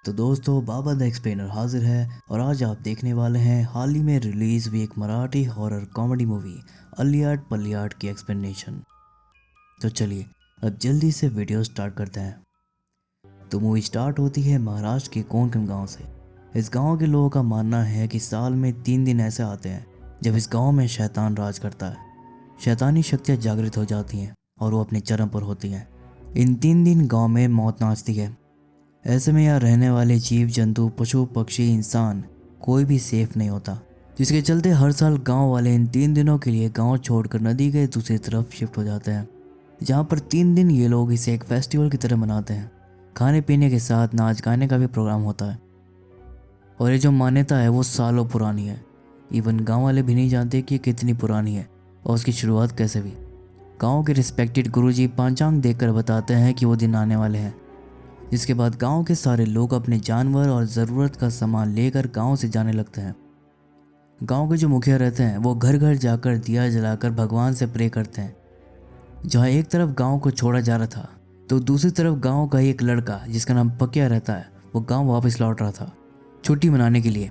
तो दोस्तों, बाबा the explainer हाजिर है और आज आप देखने वाले हैं हाल ही में रिलीज़ हुई एक मराठी हॉरर कॉमेडी मूवी अलियाट पलियाट की एक्सप्लेनेशन। तो चलिए अब जल्दी से वीडियो स्टार्ट करते हैं। तो मूवी स्टार्ट होती है महाराष्ट्र के कोंकण गांव से। इस गांव के लोगों का मानना है कि साल में 3 दिन ऐसे आते हैं जब इस गांव में शैतान राज करता है। शैतानी शक्तियाँ जागृत हो जाती हैं और वो अपने चरम पर होती हैं। इन 3 दिन गांव में मौत नाचती है। ऐसे में यहाँ रहने वाले जीव जंतु, पशु पक्षी, इंसान कोई भी सेफ नहीं होता, जिसके चलते हर साल गांव वाले इन 3 दिनों के लिए गांव छोड़कर नदी के दूसरी तरफ शिफ्ट हो जाते हैं, जहाँ पर 3 दिन ये लोग इसे एक फेस्टिवल की तरह मनाते हैं। खाने पीने के साथ नाच गाने का भी प्रोग्राम होता है और ये जो मान्यता है वो सालों पुरानी है। इवन गांव वाले भी नहीं जानते कि ये कितनी पुरानी है और उसकी शुरुआत कैसे हुई। गांव के रिस्पेक्टेड गुरुजी पांचांग देखकर बताते हैं कि वो दिन आने वाले हैं, जिसके बाद गांव के सारे लोग अपने जानवर और ज़रूरत का सामान लेकर गांव से जाने लगते हैं। गांव के जो मुखिया रहते हैं वो घर घर जाकर दिया जलाकर भगवान से प्रे करते हैं। जहां एक तरफ गांव को छोड़ा जा रहा था तो दूसरी तरफ गांव का ही एक लड़का जिसका नाम पकिया रहता है, वो गांव वापस लौट रहा था छुट्टी मनाने के लिए,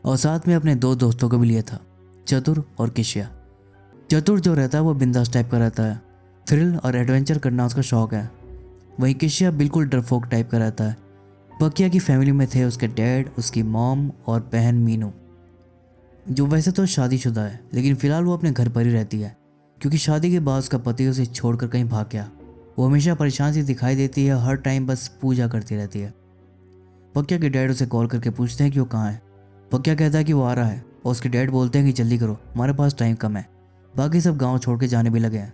और साथ में अपने 2 दोस्तों को भी लिया था, चतुर और किशिया। चतुर जो रहता है वो बिंदास टाइप का रहता है, थ्रिल और एडवेंचर करना उसका शौक है। वहीं किशिया बिल्कुल डरपोक टाइप का रहता है। पकिया की फैमिली में थे उसके डैड, उसकी मॉम और बहन मीनू, जो वैसे तो शादीशुदा है लेकिन फिलहाल वो अपने घर पर ही रहती है क्योंकि शादी के बाद उसका पति उसे छोड़कर कहीं भाग गया। वो हमेशा परेशान सी दिखाई देती है, हर टाइम बस पूजा करती रहती है। पकिया के डैड उसे कॉल करके पूछते हैं कि वो कहाँ है। पकिया कहता है कि वो आ रहा है और उसके डैड बोलते हैं कि जल्दी करो, हमारे पास टाइम कम है, बाकी सब गाँव छोड़ के जाने भी लगे हैं,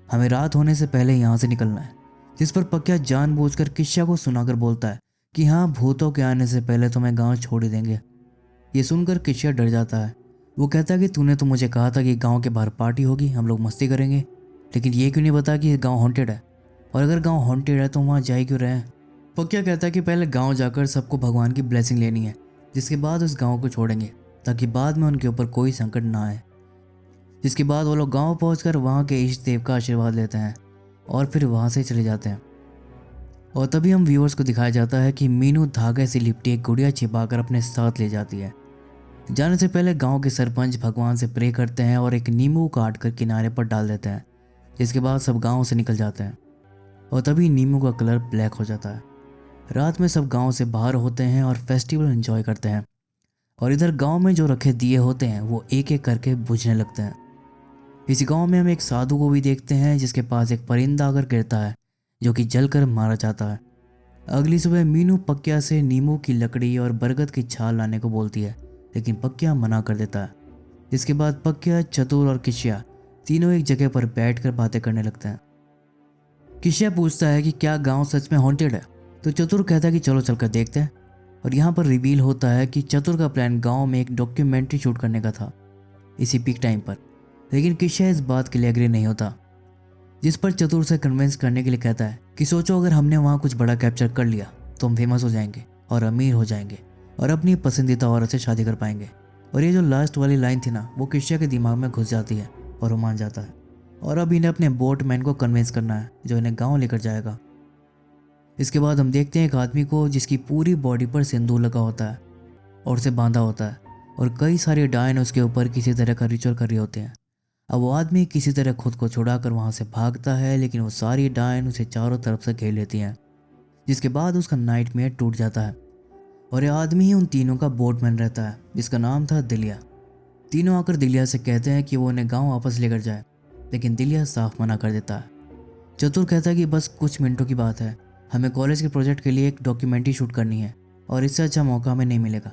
हमें रात होने से पहले यहाँ से निकलना है। जिस पर पकिया जानबूझकर किशिया को सुनाकर बोलता है कि हाँ, भूतों के आने से पहले तो मैं गांव छोड़ ही देंगे। ये सुनकर किशिया डर जाता है। वो कहता है कि तूने तो मुझे कहा था कि गांव के बाहर पार्टी होगी, हम लोग मस्ती करेंगे, लेकिन ये क्यों नहीं बता कि गांव हॉन्टेड है, और अगर गांव हॉन्टेड है तो वहाँ जाए क्यों रहे। पकिया कहता है कि पहले गाँव जाकर सबको भगवान की ब्लेसिंग लेनी है, जिसके बाद उस गाँव को छोड़ेंगे ताकि बाद में उनके ऊपर कोई संकट ना आए। जिसके बाद वो लोग गाँव पहुँच वहाँ के इष्ट देव का आशीर्वाद लेते हैं और फिर वहाँ से चले जाते हैं। और तभी हम व्यूअर्स को दिखाया जाता है कि मीनू धागे से लिपटी एक गुड़िया छिपाकर अपने साथ ले जाती है। जाने से पहले गांव के सरपंच भगवान से प्रे करते हैं और एक नींबू काट कर किनारे पर डाल देते हैं, जिसके बाद सब गांव से निकल जाते हैं और तभी नींबू का कलर ब्लैक हो जाता है। रात में सब गाँव से बाहर होते हैं और फेस्टिवल एंजॉय करते हैं, और इधर गाँव में जो रखे दिए होते हैं वो एक एक करके बुझने लगते हैं। इसी गाँव में हम एक साधु को भी देखते हैं जिसके पास एक परिंदा आकर गिरता है, जो कि जलकर मारा जाता है। अगली सुबह मीनू पकिया से नींबू की लकड़ी और बरगद की छाल लाने को बोलती है, लेकिन पकिया मना कर देता है। इसके बाद पकिया, चतुर और किशिया तीनों एक जगह पर बैठकर बातें करने लगते हैं। किशिया पूछता है कि क्या गांव सच में हॉन्टेड है, तो चतुर कहता है कि चलो चलकर देखते हैं। और यहाँ पर रिवील होता है कि चतुर का प्लान गाँव में एक डॉक्यूमेंट्री शूट करने का था इसी पीक टाइम पर, लेकिन किशिया इस बात के लिए एग्री नहीं होता। जिस पर चतुर से कन्विंस करने के लिए कहता है कि सोचो, अगर हमने वहाँ कुछ बड़ा कैप्चर कर लिया तो हम फेमस हो जाएंगे और अमीर हो जाएंगे और अपनी पसंदीदा औरत से शादी कर पाएंगे। और ये जो लास्ट वाली लाइन थी ना, वो किशिया के दिमाग में घुस जाती है और वो मान जाता है। और अब इन्हें अपने बोटमैन को कन्विंस करना है जो इन्हें गाँव लेकर जाएगा। इसके बाद हम देखते हैं एक आदमी को जिसकी पूरी बॉडी पर सिंदूर लगा होता है और उसे बांधा होता है, और कई सारे डायन उसके ऊपर किसी तरह का रिचुअल कर रहे होते हैं। अब वो आदमी किसी तरह खुद को छुड़ाकर वहाँ से भागता है, लेकिन वो सारी डायन उसे चारों तरफ से घेर लेती हैं, जिसके बाद उसका नाइटमेयर टूट जाता है। और ये आदमी ही उन तीनों का बोटमैन रहता है जिसका नाम था दिलिया। तीनों आकर दिलिया से कहते हैं कि वो उन्हें गाँव वापस लेकर जाए, लेकिन दिलिया साफ मना कर देता है। चतुर कहता है कि बस कुछ मिनटों की बात है, हमें कॉलेज के प्रोजेक्ट के लिए एक डॉक्यूमेंट्री शूट करनी है और इससे अच्छा मौका हमें नहीं मिलेगा।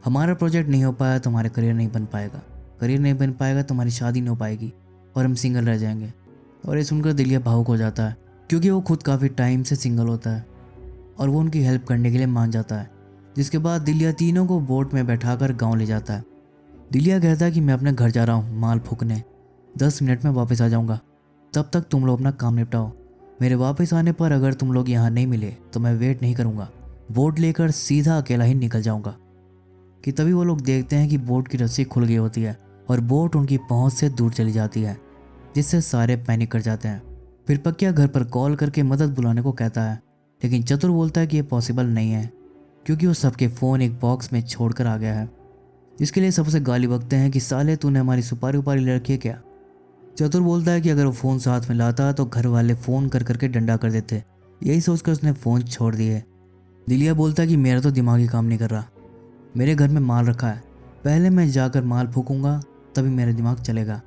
हमारा प्रोजेक्ट नहीं हो पाया तो हमारा करियर नहीं बन पाएगा, करियर नहीं बन पाएगा तो हमारी शादी नहीं हो पाएगी और हम सिंगल रह जाएंगे। और ये सुनकर दिलिया भावुक हो जाता है क्योंकि वो खुद काफ़ी टाइम से सिंगल होता है और वो उनकी हेल्प करने के लिए मान जाता है। जिसके बाद दिलिया तीनों को बोट में बैठाकर गांव ले जाता है। दिलिया कहता है कि मैं अपने घर जा रहा हूँ माल फूकने, 10 मिनट में वापस आ जाऊँगा, तब तक तुम लोग अपना काम निपटाओ। मेरे वापस आने पर अगर तुम लोग यहाँ नहीं मिले तो मैं वेट नहीं करूँगा, बोट लेकर सीधा अकेला ही निकल जाऊँगा। कि तभी वो लोग देखते हैं कि बोट की रस्सी खुल गई होती है और बोट उनकी पहुंच से दूर चली जाती है, जिससे सारे पैनिक कर जाते हैं। फिर पकिया घर पर कॉल करके मदद बुलाने को कहता है, लेकिन चतुर बोलता है कि ये पॉसिबल नहीं है क्योंकि वो सबके फ़ोन एक बॉक्स में छोड़कर आ गया है। इसके लिए सबसे गाली बकते हैं कि साले तूने हमारी सुपारी उपारी ले रखी है क्या। चतुर बोलता है कि अगर वो फ़ोन साथ में लाता तो घर वाले फ़ोन कर करके डंडा कर देते। यही सोचकर उसने फ़ोन छोड़ दिए। दिलिया बोलता है कि मेरा तो दिमाग ही काम नहीं कर रहा, मेरे घर में माल रखा है, पहले मैं जाकर माल फूकूंगा तभी मेरा दिमाग चलेगा।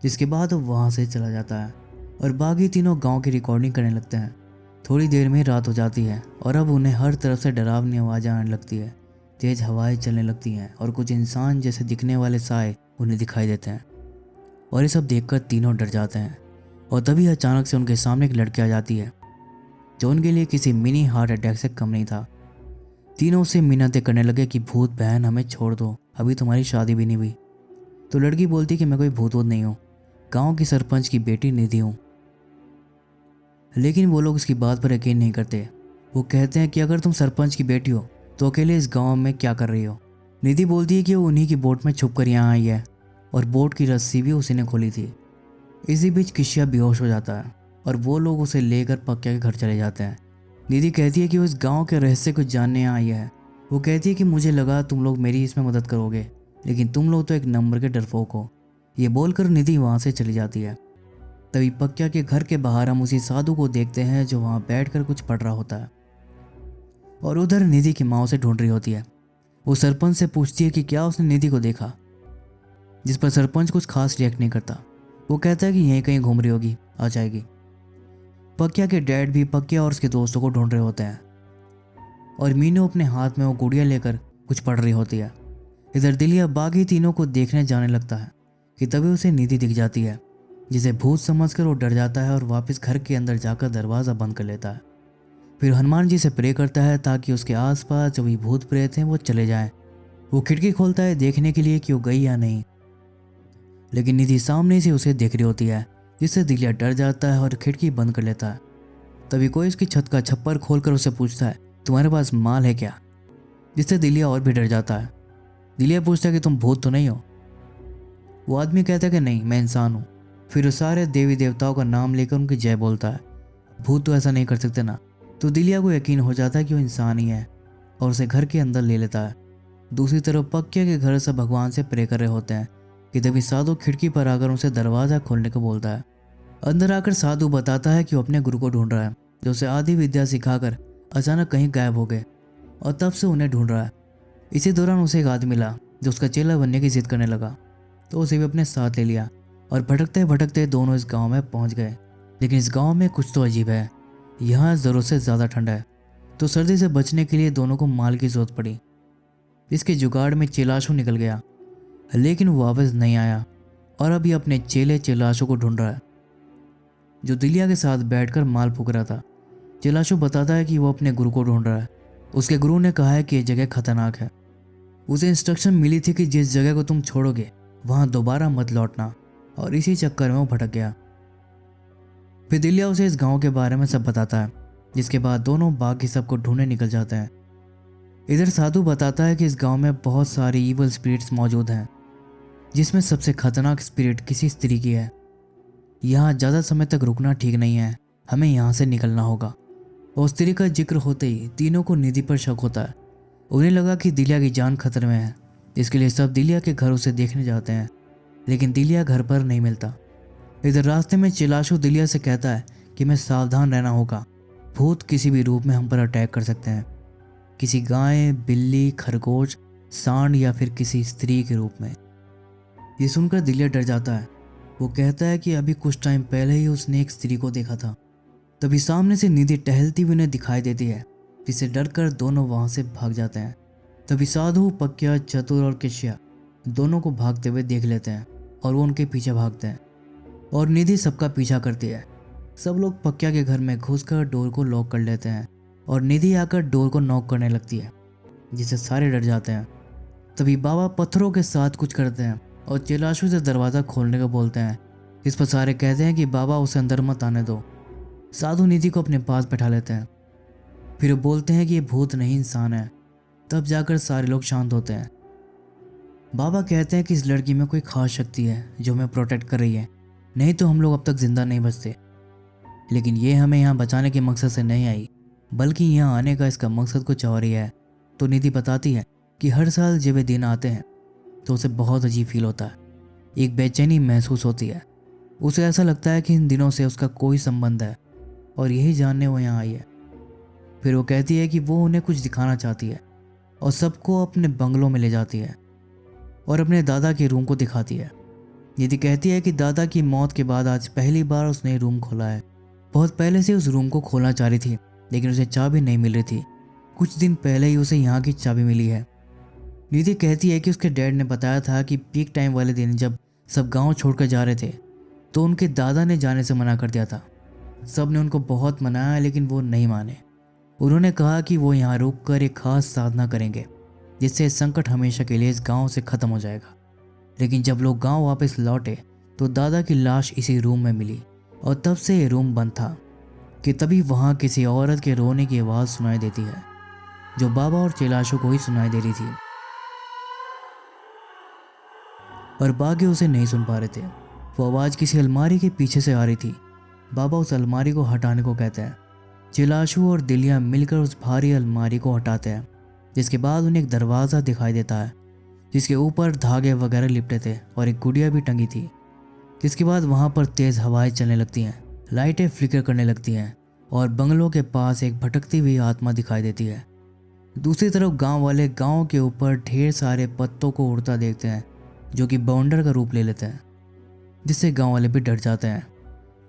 जिसके बाद वो वहाँ से चला जाता है और बाकी तीनों गांव की रिकॉर्डिंग करने लगते हैं। थोड़ी देर में रात हो जाती है और अब उन्हें हर तरफ से डरावनी आवाज़ें आने लगती है। तेज़ हवाएं चलने लगती हैं और कुछ इंसान जैसे दिखने वाले साए उन्हें दिखाई देते हैं और ये सब देखकर तीनों डर जाते हैं। और तभी अचानक से उनके सामने एक लड़की आ जाती है जो उनके लिए किसी मिनी हार्ट अटैक से कम नहीं था। तीनों उससे मिन्नतें करने लगे कि भूत बहन हमें छोड़ दो, अभी तुम्हारी शादी भी नहीं हुई। तो लड़की बोलती कि मैं कोई भूत वूत नहीं हूँ, गांव की सरपंच की बेटी निधि हूँ। लेकिन वो लोग उसकी बात पर यकीन नहीं करते। वो कहते हैं कि अगर तुम सरपंच की बेटी हो तो अकेले इस गांव में क्या कर रही हो। निधि बोलती है कि वो उन्हीं की बोट में छुप कर यहाँ आई है और बोट की रस्सी भी उसी ने खोली थी। इसी बीच किशिया बेहोश हो जाता है और वो लोग उसे लेकर पक्या के घर चले जाते हैं। निधि कहती है कि वो इस गांव के रहस्य को जानने यहाँ आई है। वो कहती है कि मुझे लगा तुम लोग मेरी इसमें मदद करोगे, लेकिन तुम लोग तो एक नंबर के डरपोक हो। ये बोलकर निधि वहाँ से चली जाती है। तभी पक्या के घर के बाहर हम उसी साधु को देखते हैं जो वहाँ बैठकर कुछ पढ़ रहा होता है और उधर निधि की माँ उसे ढूंढ रही होती है। वो सरपंच से पूछती है कि क्या उसने निधि को देखा, जिस पर सरपंच कुछ खास रिएक्ट नहीं करता। वो कहता है कि यहीं कहीं घूम रही होगी, आ जाएगी। पक्या के डैड भी पक्या और उसके दोस्तों को ढूंढ रहे होते हैं और मीनू अपने हाथ में वो गुड़िया लेकर कुछ पढ़ रही होती है। इधर दिलिया बाकी तीनों को देखने जाने लगता है कि तभी उसे निधि दिख जाती है, जिसे भूत समझकर वो डर जाता है और वापस घर के अंदर जाकर दरवाज़ा बंद कर लेता है। फिर हनुमान जी से प्रे करता है ताकि उसके आसपास जो भी भूत प्रेत हैं वो चले जाएं। वो खिड़की खोलता है देखने के लिए कि वो गई या नहीं, लेकिन निधि सामने से उसे देख रही होती है, जिससे दिलिया डर जाता है और खिड़की बंद कर लेता है। तभी कोई उसकी छत का छप्पर खोलकर उसे पूछता है तुम्हारे पास माल है क्या, जिससे दिलिया और भी डर जाता है। दिलिया पूछता है कि तुम भूत तो नहीं हो। वो आदमी कहता है कि नहीं, मैं इंसान हूँ। फिर वो सारे देवी देवताओं का नाम लेकर उनकी जय बोलता है। भूत तो ऐसा नहीं कर सकते ना। तो दिलिया को यकीन हो जाता है कि वो इंसान ही है और उसे घर के अंदर ले लेता है। दूसरी तरफ पक्या के घर से भगवान से प्रे कर रहे होते हैं कि तभी साधु खिड़की पर आकर उसे दरवाज़ा खोलने को बोलता है। अंदर आकर साधु बताता है कि वो अपने गुरु को ढूंढ रहा है जो उसे आधी विद्या सिखाकर अचानक कहीं गायब हो गए और तब से उन्हें ढूंढ रहा है। इसी दौरान उसे एक आदमी मिला जो उसका चेला बनने की जिद करने लगा, तो उसे भी अपने साथ ले लिया और भटकते भटकते दोनों इस गांव में पहुंच गए। लेकिन इस गांव में कुछ तो अजीब है, यहाँ ज़रूरत से ज़्यादा ठंड है, तो सर्दी से बचने के लिए दोनों को माल की ज़रूरत पड़ी। इसके जुगाड़ में चिलाशु निकल गया, लेकिन वो वापस नहीं आया और अब ये अपने चेले चिलाशु को ढूंढ रहा है जो दिलिया के साथ बैठकर माल फूक रहा था। चिलाशु बताता है कि वो अपने गुरु को ढूंढ रहा है। उसके गुरु ने कहा है कि ये जगह खतरनाक है। उसे इंस्ट्रक्शन मिली थी कि जिस जगह को तुम छोड़ोगे वहाँ दोबारा मत लौटना, और इसी चक्कर में वो भटक गया। फिर दिलिया उसे इस गांव के बारे में सब बताता है, जिसके बाद दोनों बाकी सबको ढूंढने निकल जाते हैं। इधर साधु बताता है कि इस गांव में बहुत सारी इवल स्पिरिट्स मौजूद हैं, जिसमें सबसे खतरनाक स्पिरिट किसी स्त्री की है। यहाँ ज़्यादा समय तक रुकना ठीक नहीं है, हमें यहाँ से निकलना होगा। और स्त्री का जिक्र होते ही तीनों को निधि पर शक होता है। उन्हें लगा कि दिलिया की जान खतरे में है, इसके लिए सब दिलिया के घर उसे देखने जाते हैं, लेकिन दिलिया घर पर नहीं मिलता। इधर रास्ते में चिलाशु दिलिया से कहता है कि मैं सावधान रहना होगा, भूत किसी भी रूप में हम पर अटैक कर सकते हैं, किसी गाय, बिल्ली, खरगोश, सांड या फिर किसी स्त्री के रूप में। ये सुनकर दिलिया डर जाता है। वो कहता है कि अभी कुछ टाइम पहले ही उसने एक स्त्री को देखा था। तभी सामने से निधि टहलती हुई उन्हें दिखाई देती है, जिससे डरकर दोनों वहां से भाग जाते हैं। तभी साधु, पक्या, चतुर और किशिया दोनों को भागते हुए देख लेते हैं और वो उनके पीछे भागते हैं और निधि सबका पीछा करती है। सब लोग पक्या के घर में घुसकर डोर को लॉक कर लेते हैं और निधि आकर डोर को नॉक करने लगती है, जिससे सारे डर जाते हैं। तभी बाबा पत्थरों के साथ कुछ करते हैं और चिलाशु से दरवाज़ा खोलने को बोलते हैं। इस पर सारे कहते हैं कि बाबा उसे अंदर मत आने दो। साधु निधि को अपने पास बैठा लेते हैं। फिर वो बोलते हैं कि ये भूत नहीं इंसान है। तब जाकर सारे लोग शांत होते हैं। बाबा कहते हैं कि इस लड़की में कोई खास शक्ति है जो हमें प्रोटेक्ट कर रही है, नहीं तो हम लोग अब तक जिंदा नहीं बचते। लेकिन ये हमें यहाँ बचाने के मकसद से नहीं आई, बल्कि यहाँ आने का इसका मकसद कुछ और ही है। तो निधि बताती है कि हर साल जब वे दिन आते हैं तो उसे बहुत अजीब फील होता है, एक बेचैनी महसूस होती है। उसे ऐसा लगता है कि इन दिनों से उसका कोई संबंध है और यही जानने वो यहाँ आई है। फिर वो कहती है कि वो उन्हें कुछ दिखाना चाहती है और सबको अपने बंगलों में ले जाती है और अपने दादा के रूम को दिखाती है। निधि कहती है कि दादा की मौत के बाद आज पहली बार उसने रूम खोला है। बहुत पहले से उस रूम को खोलना चाह रही थी, लेकिन उसे चाबी नहीं मिल रही थी। कुछ दिन पहले ही उसे यहाँ की चाबी मिली है। निधि कहती है कि उसके डैड ने बताया था कि पीक टाइम वाले दिन जब सब गांव छोड़कर जा रहे थे तो उनके दादा ने जाने से मना कर दिया था। सब ने उनको बहुत मनाया लेकिन वो नहीं माने। उन्होंने कहा कि वो यहाँ रुककर एक खास साधना करेंगे जिससे संकट हमेशा के लिए इस गांव से ख़त्म हो जाएगा। लेकिन जब लोग गांव वापस लौटे तो दादा की लाश इसी रूम में मिली और तब से ये रूम बंद था कि तभी वहाँ किसी औरत के रोने की आवाज़ सुनाई देती है जो बाबा और चैलाशों को ही सुनाई दे रही थी और बाकी उसे नहीं सुन पा रहे थे। वो आवाज़ किसी अलमारी के पीछे से आ रही थी। बाबा उस अलमारी को हटाने को कहते हैं। चैलाशु और दिलिया मिलकर उस भारी अलमारी को हटाते हैं, जिसके बाद उन्हें एक दरवाज़ा दिखाई देता है जिसके ऊपर धागे वगैरह लिपटे थे और एक गुड़िया भी टंगी थी। जिसके बाद वहाँ पर तेज़ हवाएं चलने लगती हैं, लाइटें फ्लिकर करने लगती हैं और बंगलों के पास एक भटकती हुई आत्मा दिखाई देती है। दूसरी तरफ गांव वाले गांव के ऊपर ढेर सारे पत्तों को उड़ता देखते हैं जो कि बाउंडर का रूप ले लेते हैं, जिससे गांव वाले भी डर जाते हैं।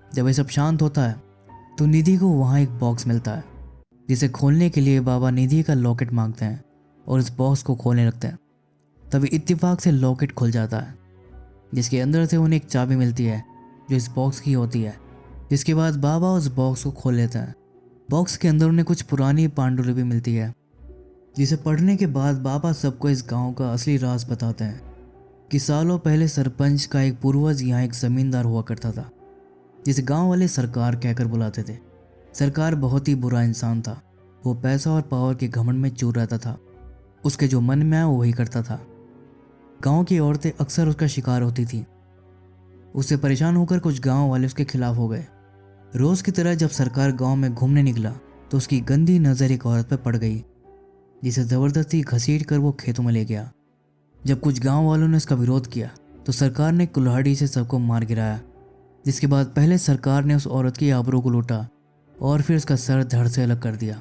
जब ये सब शांत होता है तो निधि को वहाँ एक बॉक्स मिलता है जिसे खोलने के लिए बाबा निधि का लॉकेट मांगते हैं और इस बॉक्स को खोलने लगते हैं। तभी इत्तेफाक से लॉकेट खुल जाता है जिसके अंदर से उन्हें एक चाबी मिलती है जो इस बॉक्स की होती है। जिसके बाद बाबा उस बॉक्स को खोल लेते हैं। बॉक्स के अंदर उन्हें कुछ पुरानी पांडुलिपि मिलती है जिसे पढ़ने के बाद बाबा सबको इस गांव का असली राज बताते हैं कि सालों पहले सरपंच का एक पूर्वज यहाँ एक जमींदार हुआ करता था जिसे गांव वाले सरकार कहकर बुलाते थे। सरकार बहुत ही बुरा इंसान था। वो पैसा और पावर के घमंड में चूर रहता था। उसके जो मन में आया वो वही करता था। गांव की औरतें अक्सर उसका शिकार होती थी। उससे परेशान होकर कुछ गांव वाले उसके खिलाफ हो गए। रोज की तरह जब सरकार गांव में घूमने निकला तो उसकी गंदी नज़र एक औरत पर पड़ गई जिसे ज़बरदस्ती घसीट कर वो खेतों में ले गया। जब कुछ गांव वालों ने उसका विरोध किया तो सरकार ने कुल्हाड़ी से सबको मार गिराया। जिसके बाद पहले सरकार ने उस औरत की आबरू को लूटा और फिर उसका सर धड़ से अलग कर दिया।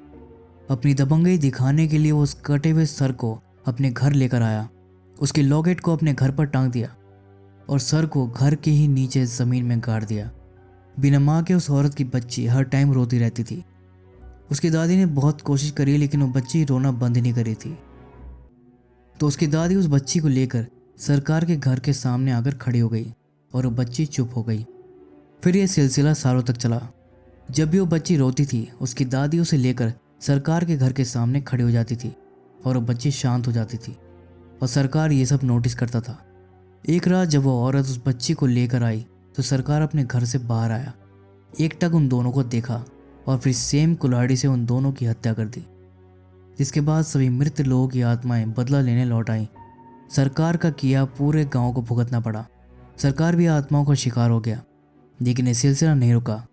अपनी दबंगई दिखाने के लिए वो उस कटे हुए सर को अपने घर लेकर आया, उसके लॉकेट को अपने घर पर टांग दिया और सर को घर के ही नीचे ज़मीन में गाड़ दिया। बिना माँ के उस औरत की बच्ची हर टाइम रोती रहती थी। उसकी दादी ने बहुत कोशिश करी लेकिन वो बच्ची रोना बंद नहीं करी थी। तो उसकी दादी उस बच्ची को लेकर सरकार के घर के सामने आकर खड़ी हो गई और वो बच्ची चुप हो गई। फिर यह सिलसिला सालों तक चला। जब भी वो बच्ची रोती थी उसकी दादी उसे लेकर सरकार के घर के सामने खड़ी हो जाती थी और वो बच्ची शांत हो जाती थी और सरकार ये सब नोटिस करता था। एक रात जब वो औरत उस बच्ची को लेकर आई तो सरकार अपने घर से बाहर आया, एकटक उन दोनों को देखा और फिर सेम कुल्हाड़ी से उन दोनों की हत्या कर दी। जिसके बाद सभी मृत लोगों की आत्माएं बदला लेने लौट आईं। सरकार का किया पूरे गांव को भुगतना पड़ा। सरकार भी आत्माओं का शिकार हो गया, लेकिन ये सिलसिला नहीं रुका।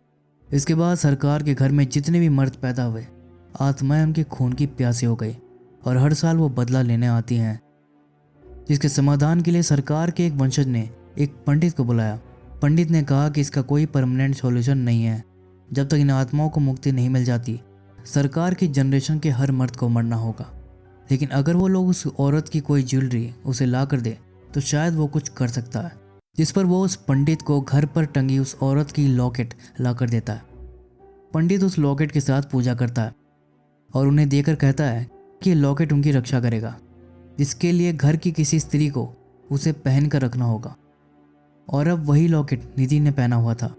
इसके बाद सरकार के घर में जितने भी मर्द पैदा हुए आत्माएं उनके खून की प्यासी हो गई और हर साल वो बदला लेने आती हैं। जिसके समाधान के लिए सरकार के एक वंशज ने एक पंडित को बुलाया। पंडित ने कहा कि इसका कोई परमानेंट सॉल्यूशन नहीं है। जब तक इन आत्माओं को मुक्ति नहीं मिल जाती सरकार की जनरेशन के हर मर्द को मरना होगा। लेकिन अगर वो लोग उस औरत की कोई ज्वेलरी उसे ला कर दे तो शायद वो कुछ कर सकता है। जिस पर वो उस पंडित को घर पर टंगी उस औरत की लॉकेट ला कर देता है। पंडित उस लॉकेट के साथ पूजा करता है और उन्हें देकर कहता है कि लॉकेट उनकी रक्षा करेगा, जिसके लिए घर की किसी स्त्री को उसे पहन कर रखना होगा। और अब वही लॉकेट निधि ने पहना हुआ था,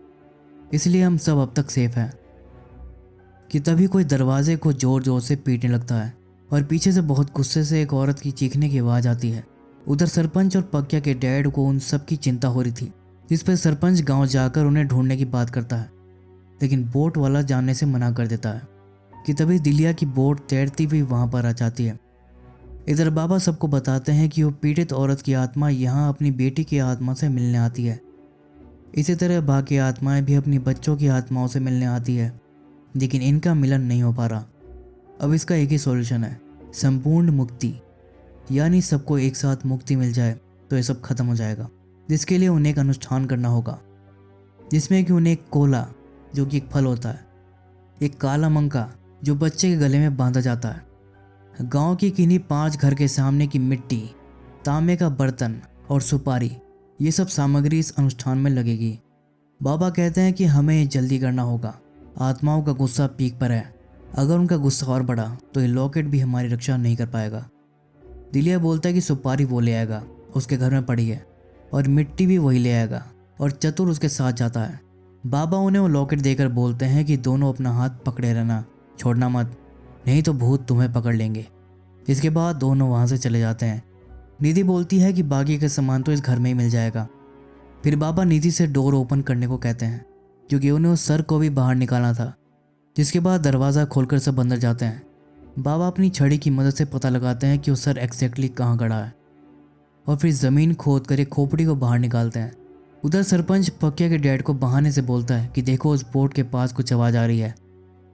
इसलिए हम सब अब तक सेफ हैं। कि तभी कोई दरवाजे को जोर जोर से पीटने लगता है और पीछे से बहुत गुस्से से एक औरत की चीखने की आवाज़ आती है। उधर सरपंच और पक्या के डैड को उन सब की चिंता हो रही थी, जिस पर सरपंच गांव जाकर उन्हें ढूंढने की बात करता है, लेकिन बोट वाला जाने से मना कर देता है। कि तभी दिलिया की बोट तैरती हुई वहां पर आ जाती है। इधर बाबा सबको बताते हैं कि वो पीड़ित औरत की आत्मा यहाँ अपनी बेटी की आत्मा से मिलने आती है। इसी तरह बाकी आत्माएं भी अपनी बच्चों की आत्माओं से मिलने आती है, लेकिन इनका मिलन नहीं हो पा रहा। अब इसका एक ही सॉल्यूशन है संपूर्ण मुक्ति, यानी सबको एक साथ मुक्ति मिल जाए तो ये सब खत्म हो जाएगा, जिसके लिए उन्हें एक अनुष्ठान करना होगा, जिसमें कि उन्हें एक कोला, जो कि एक फल होता है, एक काला मंका जो बच्चे के गले में बांधा जाता है, गांव की किन्हीं 5 घर के सामने की मिट्टी, तांबे का बर्तन और सुपारी, ये सब सामग्री इस अनुष्ठान में लगेगी। बाबा कहते हैं कि हमें जल्दी करना होगा, आत्माओं का गुस्सा पीक पर है, अगर उनका गुस्सा और बढ़ा तो ये लॉकेट भी हमारी रक्षा नहीं कर पाएगा। दिलिया बोलता है कि सुपारी वो ले आएगा, उसके घर में पड़ी है, और मिट्टी भी वही ले आएगा, और चतुर उसके साथ जाता है। बाबा उन्हें वो लॉकेट देकर बोलते हैं कि दोनों अपना हाथ पकड़े रहना, छोड़ना मत, नहीं तो भूत तुम्हें पकड़ लेंगे। इसके बाद दोनों वहाँ से चले जाते हैं। निधि बोलती है कि बाकी का सामान तो इस घर में ही मिल जाएगा। फिर बाबा निधि से डोर ओपन करने को कहते हैं, क्योंकि उन्हें उस सर को भी बाहर निकालना था। जिसके बाद दरवाज़ा खोलकर सब अंदर जाते हैं। बाबा अपनी छड़ी की मदद से पता लगाते हैं कि वो सर एग्जैक्टली कहाँ गड़ा है, और फिर ज़मीन खोद कर एक खोपड़ी को बाहर निकालते हैं। उधर सरपंच पक्या के डैड को बहाने से बोलता है कि देखो उस बोट के पास कुछ आवाज़ आ रही है।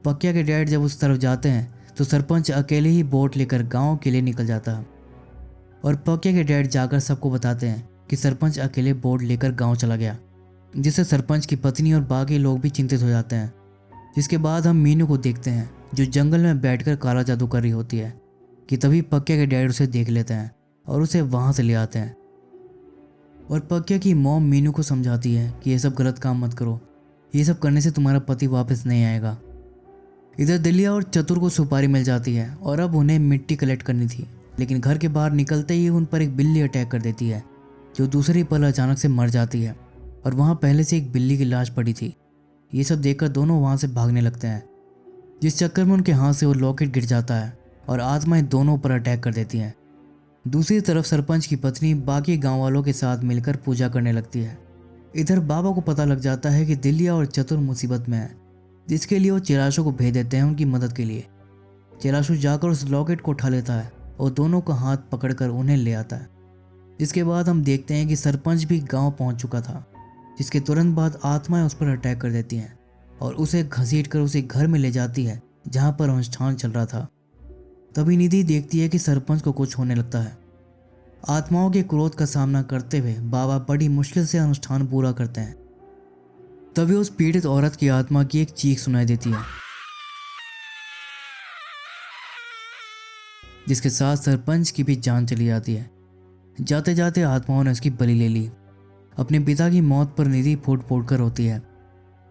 पक्या के डैड जब उस तरफ जाते हैं तो सरपंच अकेले ही बोट लेकर गांव के लिए निकल जाता है, और पक्या के डैड जाकर सबको बताते हैं कि सरपंच अकेले बोट लेकर गांव चला गया, जिससे सरपंच की पत्नी और बाकी लोग भी चिंतित हो जाते हैं। जिसके बाद हम मीनू को देखते हैं जो जंगल में बैठकर काला जादू कर रही होती है, कि तभी पक्या के डैड उसे देख लेते हैं और उसे वहाँ से ले आते हैं। और पक्या की मॉम मीनू को समझाती है कि ये सब गलत काम मत करो, ये सब करने से तुम्हारा पति वापस नहीं आएगा। इधर दिलिया और चतुर को सुपारी मिल जाती है और अब उन्हें मिट्टी कलेक्ट करनी थी, लेकिन घर के बाहर निकलते ही उन पर एक बिल्ली अटैक कर देती है, जो दूसरी पल अचानक से मर जाती है, और वहाँ पहले से एक बिल्ली की लाश पड़ी थी। ये सब देखकर दोनों वहाँ से भागने लगते हैं, जिस चक्कर में उनके हाथ से वो लॉकेट गिर जाता है और आत्माएं दोनों पर अटैक कर देती हैं। दूसरी तरफ सरपंच की पत्नी बाकी गांव वालों के साथ मिलकर पूजा करने लगती है। इधर बाबा को पता लग जाता है कि दिलिया और चतुर मुसीबत में है, जिसके लिए वो चिराशु को भेज देते हैं उनकी मदद के लिए। चिराशु जाकर उस लॉकेट को उठा लेता है और दोनों का हाथ पकड़कर उन्हें ले आता है। जिसके बाद हम देखते हैं कि सरपंच भी गांव पहुंच चुका था, जिसके तुरंत बाद आत्माएं उस पर अटैक कर देती हैं और उसे घसीटकर उसे घर में ले जाती है जहां पर अनुष्ठान चल रहा था। तभी निधि देखती है कि सरपंच को कुछ होने लगता है। आत्माओं के क्रोध का सामना करते हुए बाबा बड़ी मुश्किल से अनुष्ठान पूरा करते हैं। तभी उस पीड़ित औरत की आत्मा की एक चीख सुनाई देती है, जिसके साथ सरपंच की भी जान चली जाती है। जाते जाते आत्माओं ने उसकी बलि ले ली। अपने पिता की मौत पर निधि फूट फूट कर रोती है।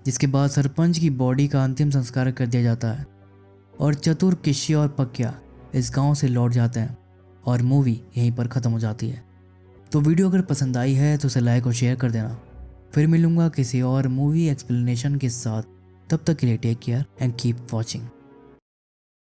जिसके बाद सरपंच की बॉडी का अंतिम संस्कार कर दिया जाता है और चतुर, किशी और पक्या इस गांव से लौट जाते हैं और मूवी यहीं पर ख़त्म हो जाती है। तो वीडियो अगर पसंद आई है तो उसे लाइक और शेयर कर देना। फिर मिलूंगा किसी और मूवी एक्सप्लेनेशन के साथ। तब तक के लिए take care and keep watching.